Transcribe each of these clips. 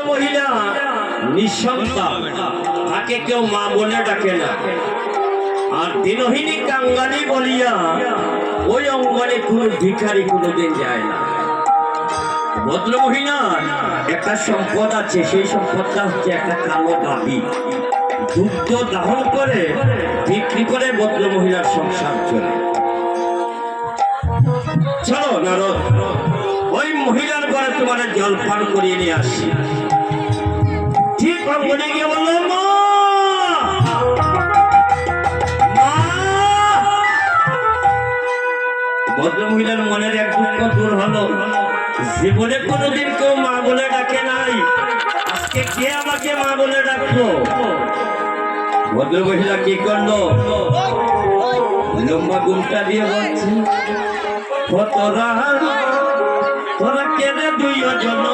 মহিলা নিঃসন্তান, তাকে কেউ মা বলে ডাকে না। আর দিনহীনী কাঙ্গালি বলিয়া ওই অঙ্গনে কোনো ভিখারি কোনোদিন যায় না। ভদ্র মহিলার একটা সম্পদ আছে, সেই সম্পদটা হচ্ছে একটা কালো গাভী। দুগ্ধ দাহন করে বিক্রি করে ভদ্র মহিলার সংসার চলে। চলো নারদ, ওই মহিলার ঘরে তোমার জলপান করিয়ে নিয়ে আসি। ঠিক অঙ্গনে গিয়ে বললো, মা ভদ্র মহিলার মনের এক দুঃখ দূর হলো। জীবনে কোনোদিন কেউ মা বলে ডাকে নাই, আজকে কে আমাকে মা বলে ডাকলো? ভদ্র মহিলা কি করলো? লম্বা ঘুমটা দিয়ে বলছে, তোরা কেনে দুইজন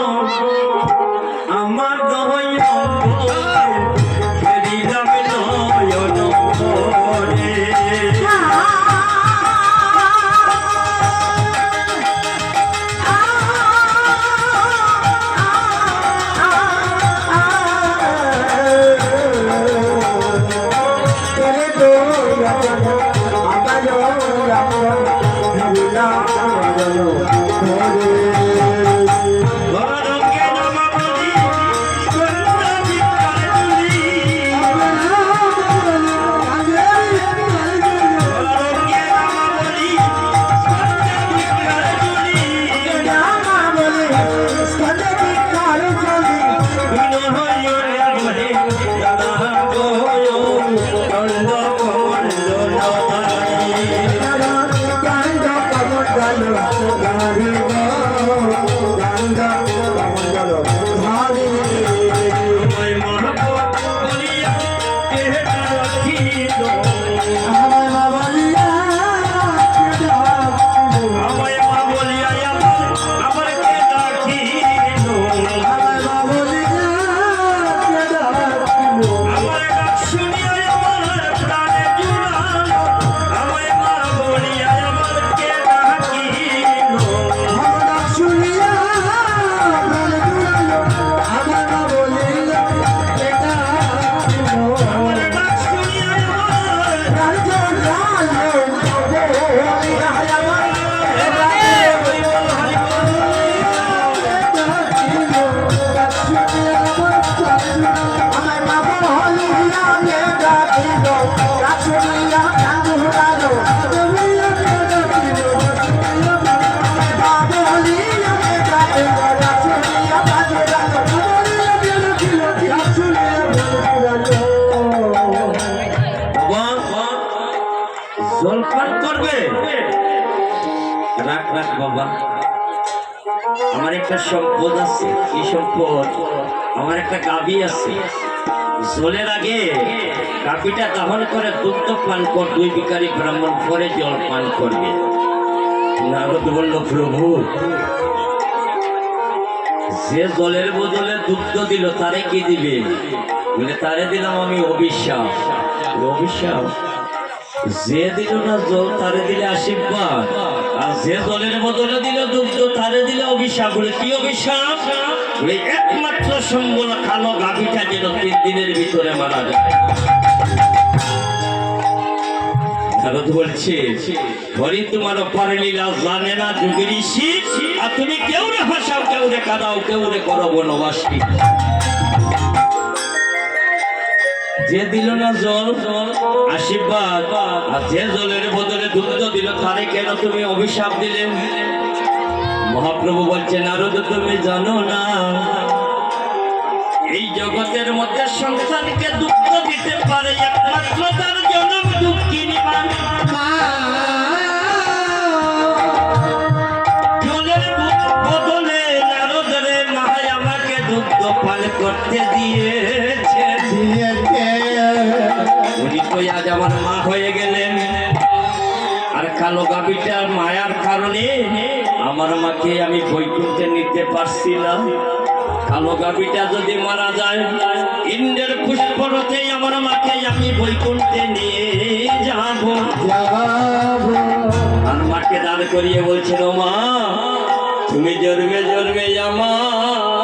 আমার জলপান করবে। রাখ রাখ বাবা, আমার একটা সম্পদ আছে। এই সম্পদ, আমার একটা গাভী আছে। জলের আগে গাভীটা দাহন করে দুগ্ধ পান কর, দুই ভিখারি ব্রাহ্মণ পরে জল পান করবে। নারদ বলল, প্রভু যে জলের বদলে দুগ্ধ দিল তারে কি দিবে? বলে, তারে দিলাম আমি অভিশাপ। অভিশাপ? যে দিল না জল তারে দিলে আশীর্বাদ, আর যে জলের বদলে দিল দুগ্ধ তারে দিলে অভিশাপ। বলে, কি অভিশাপ? বলে, একমাত্র সম্বল কালো গাভীটা যেন 3 দিনের ভিতরে মারা যায়। নারদ বলছে, হরি তোমার পরে লীলা জানে না যুগের ঋষি, আর তুমি কেউ রে হাসাও, কেউ রে কাঁদাও, কেউ রে করো বনবাসী। যে দিল না জল আশীর্বাদ, আর যে জলের বদলে দুগ্ধ দিল তারে কেন তুমি অভিশাপ দিলে? মহাপ্রভু বলছে, নারদ তুমি জানো না, এই জগতের মধ্যে সংসারকে দুঃখ দিতে পারে একমাত্র তার জনম দুঃখিনী মা। জলের বদলে নারদ রে মাই আমাকে দুগ্ধ পান করতে দিয়েছে। উনি কই আজ আমার মা হয়ে গেলেন, আর কালো গাভীটার মায়ার কারণে আমার মাকে আমি বৈকুণ্ঠে নিতে পারছি না। কালো গাভীটা যদি মারা যায়, ইন্দ্রের পুষ্পরথেই আমার মাকে আমি বৈকুণ্ঠে নিয়ে যাব। আর মাকে দাঁড় করিয়ে বলছিল, মা তুমি জন্মে জন্মে আমার